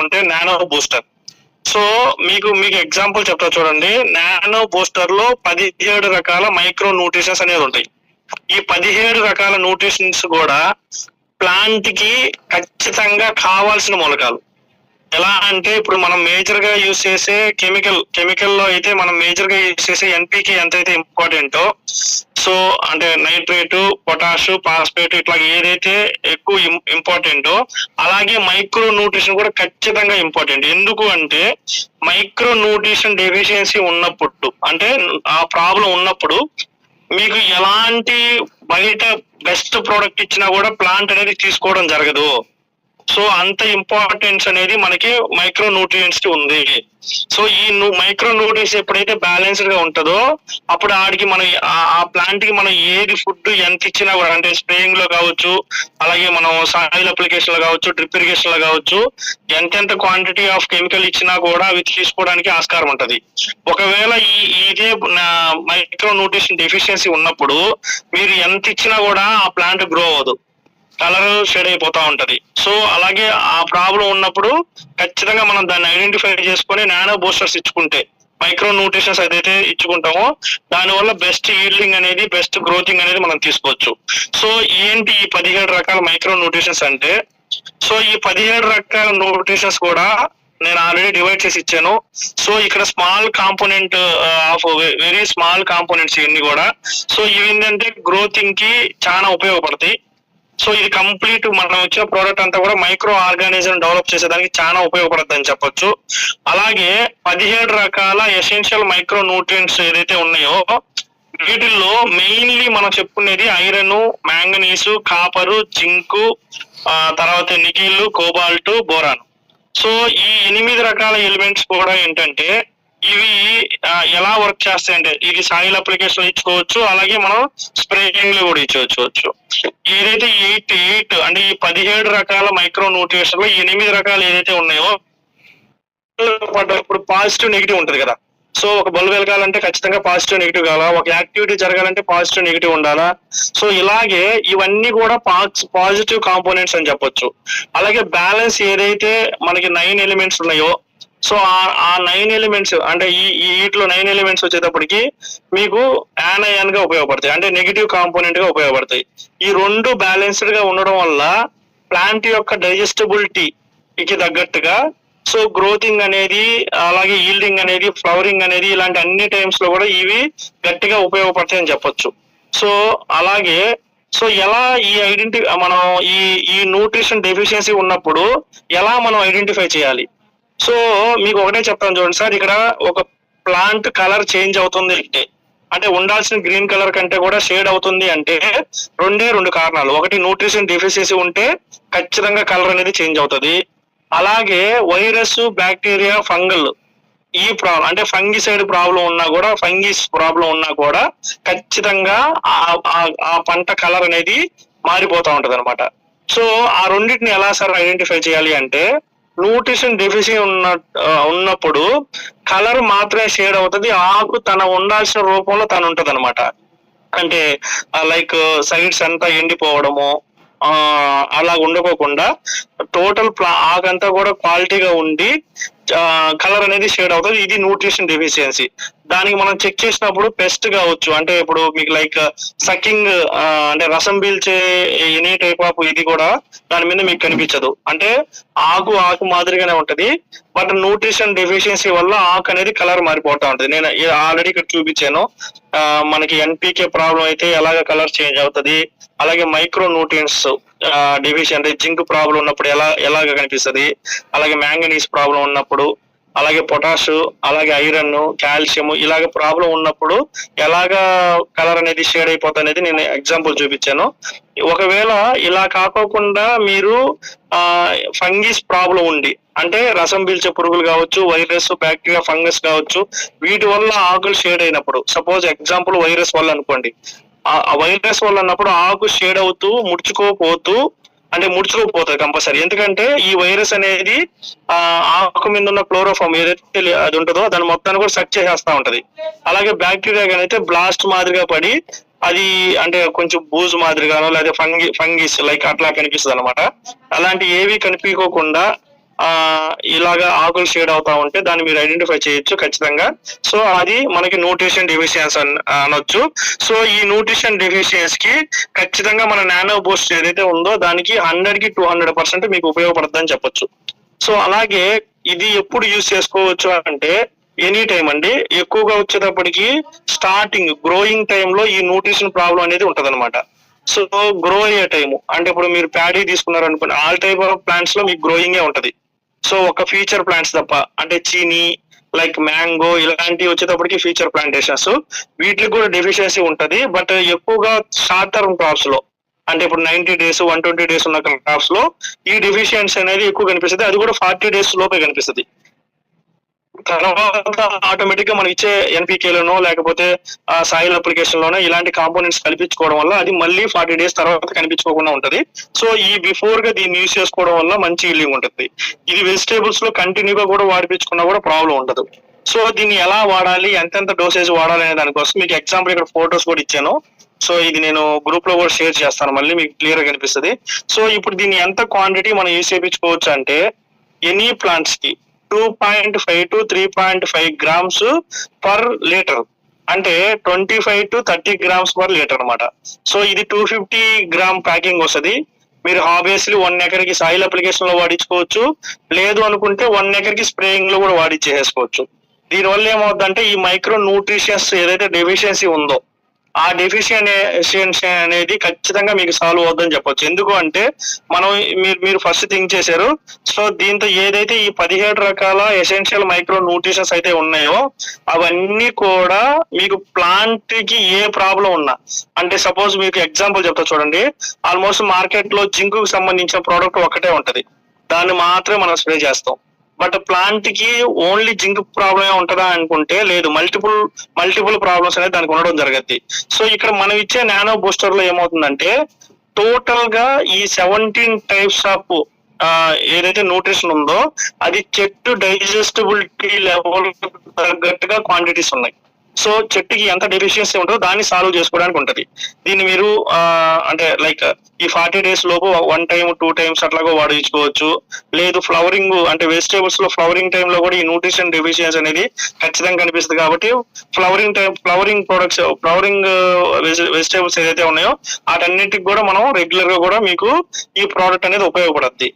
అంటే nano booster. So మీకు example చెప్తా చూడండి. నానో బూస్టర్ లో 17 రకాల మైక్రో న్యూట్రిషన్స్ అనేది ఉంటాయి. ఈ 17 రకాల న్యూట్రిషన్స్ కూడా ప్లాంట్ కి ఖచ్చితంగా కావాల్సిన మూలకాలు. ఎలా అంటే ఇప్పుడు మనం మేజర్ గా యూజ్ చేసే కెమికల్ లో అయితే మనం మేజర్ గా యూజ్ చేసే ఎన్పికే ఎంతైతే ఇంపార్టెంటో, సో అంటే నైట్రేటు, పొటాషు, ఫాస్ఫేట్ ఇట్లా ఏదైతే ఎక్కువ ఇంపార్టెంటో అలాగే మైక్రో న్యూట్రిషన్ కూడా ఖచ్చితంగా ఇంపార్టెంట్. ఎందుకు అంటే మైక్రో న్యూట్రిషన్ డెఫిషియన్సీ ఉన్నప్పుడు, అంటే ఆ ప్రాబ్లం ఉన్నప్పుడు మీకు ఎలాంటి బయట బెస్ట్ ప్రోడక్ట్ ఇచ్చినా కూడా ప్లాంట్ అనేది తీసుకోవడం జరగదు. సో అంత ఇంపార్టెన్స్ అనేది మనకి మైక్రో న్యూట్రియంట్స్ కి ఉంది. సో ఈ మైక్రో న్యూట్రియంట్స్ ఎప్పుడైతే బ్యాలెన్స్డ్ గా ఉంటుందో అప్పుడు ఆడికి మనం ఆ ప్లాంట్ కి మనం ఏది ఫుడ్ ఎంత ఇచ్చినా కూడా, అంటే స్ప్రేయింగ్ లో కావచ్చు, అలాగే మనం సాయిల్ అప్లికేషన్ లో కావచ్చు, డ్రిప్ ఇరిగేషన్ లో కావచ్చు, ఎంతెంత క్వాంటిటీ ఆఫ్ కెమికల్ ఇచ్చినా కూడా అవి తీసుకోవడానికి ఆస్కారం ఉంటది. ఒకవేళ ఇదే మైక్రో న్యూట్రిషన్ డెఫిషియన్సీ ఉన్నప్పుడు మీరు ఎంత ఇచ్చినా కూడా ఆ ప్లాంట్ గ్రో అవ్వదు, కలర్ షేడ్ అయిపోతా ఉంటది. సో అలాగే ఆ ప్రాబ్లం ఉన్నప్పుడు ఖచ్చితంగా మనం దాన్ని ఐడెంటిఫై చేసుకొని నానో బూస్టర్స్ ఇచ్చుకుంటే, మైక్రో న్యూట్రిషన్స్ ఏదైతే ఇచ్చుకుంటామో దానివల్ల బెస్ట్ ఈల్డింగ్ అనేది, బెస్ట్ గ్రోతింగ్ అనేది మనం తీసుకోవచ్చు. సో ఏంటి ఈ 17 రకాల మైక్రో న్యూట్రిషన్స్ అంటే, సో ఈ 17 రకాల న్యూట్రిషన్స్ కూడా నేను ఆల్రెడీ డివైడ్ చేసి ఇచ్చాను. సో ఇక్కడ small component of very small components ఇవన్నీ కూడా. సో ఇవి ఏంటంటే గ్రోతింగ్ కి చాలా ఉపయోగపడతాయి. సో ఇది కంప్లీట్ మనం వచ్చిన ప్రోడక్ట్ అంతా కూడా మైక్రో ఆర్గానిజం డెవలప్ చేసేదానికి చాలా ఉపయోగపడుతుంది అని చెప్పొచ్చు. అలాగే 17 రకాల ఎసెన్షియల్ మైక్రో న్యూట్రియంట్స్ ఏదైతే ఉన్నాయో వీటిల్లో మెయిన్లీ మనం చెప్పుకునేది ఐరన్, మ్యాంగనీసు, కాపరు, జింకు, తర్వాత నికిల్, కోబాల్ట్, బోరాన్. సో ఈ 8 రకాల ఎలిమెంట్స్ కూడా ఏంటంటే ఇవి ఎలా వర్క్ చేస్తాయంటే ఇది సాయిల్ అప్లికేషన్ ఇచ్చుకోవచ్చు, అలాగే మనం స్ప్రేయింగ్ లో కూడా ఇచ్చుకోవచ్చు. ఏదైతే 8 అంటే ఈ 17 రకాల మైక్రో న్యూట్రిషన్ లో 8 రకాలు ఏదైతే ఉన్నాయో ఇప్పుడు పాజిటివ్ నెగిటివ్ ఉంటది కదా. సో ఒక బల్బ్ వెలగాలంటే ఖచ్చితంగా పాజిటివ్ నెగిటివ్ కావాలా, ఒక యాక్టివిటీ జరగాలంటే పాజిటివ్ నెగిటివ్ ఉండాలా. సో ఇలాగే ఇవన్నీ కూడా పాజిటివ్ కాంపోనెంట్స్ అని చెప్పొచ్చు. అలాగే బ్యాలెన్స్ ఏదైతే మనకి 9 ఎలిమెంట్స్ ఉన్నాయో, సో ఆ 9 ఎలిమెంట్స్ అంటే వీటిలో 9 ఎలిమెంట్స్ వచ్చేటప్పటికి మీకు యానయాన్ గా ఉపయోగపడతాయి, అంటే నెగిటివ్ కాంపోనెంట్ గా ఉపయోగపడతాయి. ఈ రెండు బ్యాలెన్స్డ్ గా ఉండడం వల్ల ప్లాంట్ యొక్క డైజెస్టబిలిటీకి తగ్గట్టుగా సో గ్రోతింగ్ అనేది, అలాగే ఈల్డింగ్ అనేది, ఫ్లవరింగ్ అనేది ఇలాంటి అన్ని టైమ్స్ లో కూడా ఇవి గట్టిగా ఉపయోగపడతాయి అని చెప్పొచ్చు. సో అలాగే సో ఎలా మనం ఈ న్యూట్రిషన్ డెఫిషియన్సీ ఉన్నప్పుడు ఎలా మనం ఐడెంటిఫై చేయాలి? సో మీకు ఒకటే చెప్తాను చూడండి సార్, ఇక్కడ ఒక ప్లాంట్ కలర్ చేంజ్ అవుతుంది అంటే ఉండాల్సిన గ్రీన్ కలర్ కంటే కూడా షేడ్ అవుతుంది అంటే 2 కారణాలు. ఒకటి న్యూట్రిషన్ డెఫిషియన్సీ ఉంటే ఖచ్చితంగా కలర్ అనేది చేంజ్ అవుతుంది. అలాగే వైరస్, బ్యాక్టీరియా, ఫంగల్ ఈ ప్రాబ్లం అంటే ఫంగిసైడ్ ప్రాబ్లం ఉన్నా కూడా, ఫంగిస్ ప్రాబ్లం ఉన్నా కూడా ఖచ్చితంగా ఆ పంట కలర్ అనేది మారిపోతా ఉంటది అనమాట. సో ఆ రెండింటిని ఎలా సార్ ఐడెంటిఫై చేయాలి అంటే న్యూట్రిషన్ డెఫిషియన్సీ ఉన్నప్పుడు కలర్ మాత్రమే షేడ్ అవుతుంది, ఆకు తన ఉండాల్సిన రూపంలో తను ఉంటది అనమాట. అంటే లైక్ సైడ్స్ అంతా ఎండిపోవడము అలా ఉండకోకుండా టోటల్ ఆకంతా కూడా క్వాలిటీగా ఉండి కలర్ అనేది షేడ్ అవుతుంది. ఇది న్యూట్రిషన్ డెఫిషియన్సీ. దానికి మనం చెక్ చేసినప్పుడు పెస్ట్ కావచ్చు, అంటే ఇప్పుడు మీకు లైక్ సకింగ్ అంటే రసం పీల్చే ఎనీ టైప్ ఆఫ్ ఇది కూడా దాని మీద మీకు కనిపించదు, అంటే ఆకు మాదిరిగానే ఉంటది. బట్ న్యూట్రిషన్ డెఫిషియన్సీ వల్ల ఆకు అనేది కలర్ మారిపోతా ఉంటది. నేను ఆల్రెడీ ఇక్కడ చూపించాను. మనకి ఎన్పికే ప్రాబ్లం అయితే ఎలాగ కలర్ చేంజ్ అవుతుంది, అలాగే మైక్రో న్యూట్రియంట్స్ డెఫిషియన్ అంటే జింక్ ప్రాబ్లం ఉన్నప్పుడు ఎలాగ కనిపిస్తుంది, అలాగే మ్యాంగనీస్ ప్రాబ్లం ఉన్నప్పుడు, అలాగే పొటాష్, అలాగే ఐరన్, కాల్షియం ఇలాగ ప్రాబ్లం ఉన్నప్పుడు ఎలాగా కలర్ అనేది షేడ్ అయిపోతుంది అనేది నేను ఎగ్జాంపుల్ చూపించాను. ఒకవేళ ఇలా కాకోకుండా మీరు ఫంగిస్ ప్రాబ్లం ఉండి, అంటే రసం పీల్చే పురుగులు కావచ్చు, వైరస్, బ్యాక్టీరియా, ఫంగస్ కావచ్చు, వీటి వల్ల ఆకులు షేడ్ అయినప్పుడు, సపోజ్ ఎగ్జాంపుల్ వైరస్ వల్ల అనుకోండి, ఆ వైరస్ వల్ల అన్నప్పుడు ఆకు షేడ్ అవుతూ ముడుచుకోపోతుంది కంపల్సరీ. ఎందుకంటే ఈ వైరస్ అనేది ఆకు మీద ఉన్న క్లోరోఫామ్ ఏదైతే అది ఉంటుందో దాని మొత్తాన్ని కూడా సక్ చేసేస్తా ఉంటది. అలాగే బ్యాక్టీరియా అయితే బ్లాస్ట్ మాదిరిగా పడి అది అంటే కొంచెం బూజు మాదిరిగానో లేదా ఫంగిస్ లైక్ అట్లా కనిపిస్తుంది అనమాట. అలాంటి ఏవి కనిపించకుండా ఇలాగా ఆకులు షేడ్ అవుతా ఉంటే దాన్ని మీరు ఐడెంటిఫై చేయొచ్చు ఖచ్చితంగా. సో అది మనకి న్యూట్రిషన్ డెఫిషియన్సీ అనొచ్చు. సో ఈ న్యూట్రిషన్ డెఫిషియన్సీ కి ఖచ్చితంగా మన నానో బూస్ట్ ఏదైతే ఉందో దానికి 100కి 200% మీకు ఉపయోగపడుతుందని చెప్పొచ్చు. సో అలాగే ఇది ఎప్పుడు యూజ్ చేసుకోవచ్చు అంటే ఎనీ టైం అండి. ఎక్కువగా వచ్చేటప్పటికి స్టార్టింగ్ గ్రోయింగ్ టైంలో ఈ న్యూట్రిషన్ ప్రాబ్లం అనేది ఉంటదన్నమాట. సో గ్రో అయ్యే టైము అంటే ఇప్పుడు మీరు ప్యాడీ తీసుకున్నారు అనుకోండి, ఆల్ టైప్ ఆఫ్ ప్లాంట్స్ లో మీకు గ్రోయింగే ఉంటది. సో ఒక ఫీచర్ ప్లాంట్స్ తప్ప అంటే చీనీ లైక్ మ్యాంగో ఇలాంటివి వచ్చేటప్పటికి ఫీచర్ ప్లాంటేషన్స్ వీటికి కూడా డెఫిషియన్సీ ఉంటది. బట్ ఎక్కువగా షార్ట్ టర్మ్ క్రాప్స్ లో అంటే ఇప్పుడు 90 days 120 days ఉన్న క్రాప్స్ లో ఈ డెఫిషియన్సీ అనేది ఎక్కువ కనిపిస్తుంది. అది కూడా 40 days లోపే కనిపిస్తుంది. తర్వాత ఆటోమేటిక్ గా మనం ఇచ్చే ఎన్పికేలోనో లేకపోతే సాయిల్ అప్లికేషన్ లోనో ఇలాంటి కాంపోనెంట్స్ కల్పించుకోవడం వల్ల అది మళ్ళీ 40 days తర్వాత కనిపించుకోకుండా ఉంటది. సో ఈ బిఫోర్ గా దీన్ని యూజ్ చేసుకోవడం వల్ల మంచి ఈల్డింగ్ ఉంటుంది. ఇది వెజిటేబుల్స్ లో కంటిన్యూగా కూడా వాడిపించుకున్నా కూడా ప్రాబ్లం ఉండదు. సో దీన్ని ఎలా వాడాలి, ఎంతెంత డోసేజ్ వాడాలి అనే దానికోసం మీకు ఎగ్జాంపుల్ ఇక్కడ ఫొటోస్ కూడా ఇచ్చాను. సో ఇది నేను గ్రూప్ లో కూడా షేర్ చేస్తాను, మళ్ళీ మీకు క్లియర్ గా కనిపిస్తుంది. సో ఇప్పుడు దీన్ని ఎంత క్వాంటిటీ మనం యూజ్ చేయించుకోవచ్చు అంటే ఎనీ ప్లాంట్స్ కి 2.5 to 3.5 grams per liter అంటే 25 to 30 grams per liter అనమాట. సో ఇది 250 gram ప్యాకింగ్ వస్తుంది. మీరు ఆబ్వియస్లీ 1 acre కి సాయిల్ అప్లికేషన్ లో వాడించుకోవచ్చు, లేదు అనుకుంటే 1 acre కి స్ప్రేయింగ్ లో కూడా వాడిచ్చేసుకోవచ్చు. దీనివల్ల ఏమవుతుందంటే ఈ మైక్రో న్యూట్రిషన్స్ ఏదైతే డెఫిషియన్సీ ఉందో ఆ డెఫిషియన్సీ అనేది ఖచ్చితంగా మీకు సాల్వ్ అవుతుందని చెప్పొచ్చు. ఎందుకు అంటే మనం మీరు ఫస్ట్ థింక్ చేశారు. సో దీంతో ఏదైతే ఈ 17 రకాల ఎసెన్షియల్ మైక్రో న్యూట్రిషన్స్ అయితే ఉన్నాయో అవన్నీ కూడా మీకు ప్లాంట్ కి ఏ ప్రాబ్లం ఉన్నా అంటే సపోజ్ మీకు ఎగ్జాంపుల్ చెప్తా చూడండి. ఆల్మోస్ట్ మార్కెట్ లో జింక్ కు సంబంధించిన ప్రోడక్ట్ ఒకటే ఉంటది, దాన్ని మాత్రమే మనం స్ప్రే చేస్తాం. బట్ ప్లాంట్ కి ఓన్లీ జింక్ ప్రాబ్లమే ఉంటుందా అనుకుంటే లేదు, మల్టిపుల్ ప్రాబ్లమ్స్ అనేది దానికి ఉండడం జరుగుద్ది. సో ఇక్కడ మనం ఇచ్చే నానో బూస్టర్ లో ఏమవుతుందంటే టోటల్ గా ఈ 17 types ఆఫ్ ఏదైతే న్యూట్రిషన్ ఉందో అది చెట్టు డైజెస్టిబిలిటీ లెవెల్ తగ్గట్టుగా క్వాంటిటీస్ ఉన్నాయి. సో చెట్టుకి ఎంత డెఫిషియన్సీ ఉంటుందో దాన్ని సాల్వ్ చేసుకోవడానికి ఉంటది. దీన్ని మీరు అంటే లైక్ ఈ 40 days లోపు 1 time 2 times అట్లాగా వాడించుకోవచ్చు. లేదు ఫ్లవరింగ్ అంటే వెజిటేబుల్స్ లో ఫ్లవరింగ్ టైమ్ లో కూడా ఈ న్యూట్రిషన్ డెఫిషియన్సీ అనేది ఖచ్చితంగా కనిపిస్తుంది. కాబట్టి ఫ్లవరింగ్ ప్రొడక్ట్స్ ఫ్లవరింగ్ వెజిటేబుల్స్ ఏదైతే ఉన్నాయో వాటన్నిటికి కూడా మనం రెగ్యులర్ గా కూడా మీకు ఈ ప్రోడక్ట్ అనేది ఉపయోగపడుద్ది.